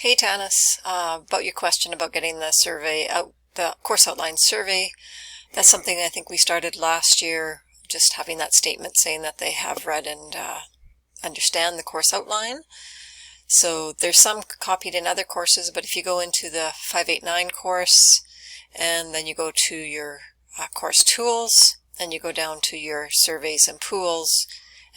Hey Tanis, about your question about getting the survey out, the course outline survey. That's something I think we started last year, just having that statement saying that they have read and understand the course outline. So there's some copied in other courses, but if you go into the 589 course and then you go to your course tools and you go down to your surveys and pools,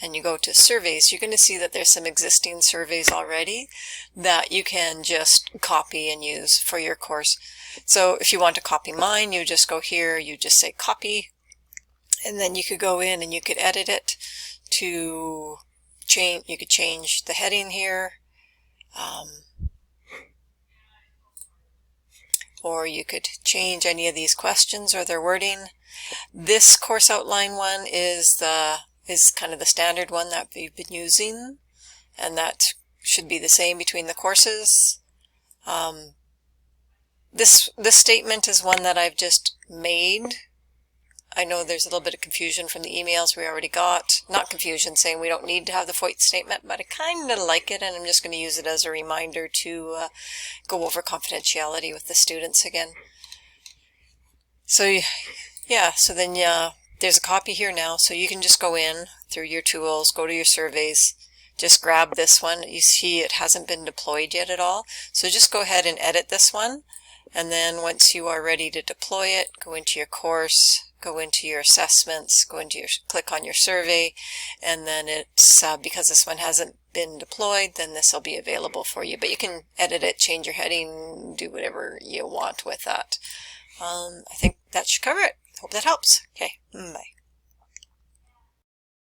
and you go to surveys, you're going to see that there's some existing surveys already that you can just copy and use for your course. So if you want to copy mine, you just go here, you just say copy, and then you could go in and you could edit it to change. You could change the heading here, or you could change any of these questions or their wording. This course outline one is kind of the standard one that we've been using, and that should be the same between the courses. This statement is one that I've just made. I know there's a little bit of confusion from the emails we already got. Not confusion, saying we don't need to have the FOIT statement, but I kind of like it, and I'm just going to use it as a reminder to go over confidentiality with the students again. So yeah, so then there's a copy here now, so you can just go in through your tools, go to your surveys, just grab this one. You see it hasn't been deployed yet at all, so just go ahead and edit this one, and then once you are ready to deploy it, go into your course, go into your assessments, click on your survey, and then it's because this one hasn't been deployed, then this will be available for you. But you can edit it, change your heading, do whatever you want with that. I think that should cover it. Hope that helps. Okay, bye.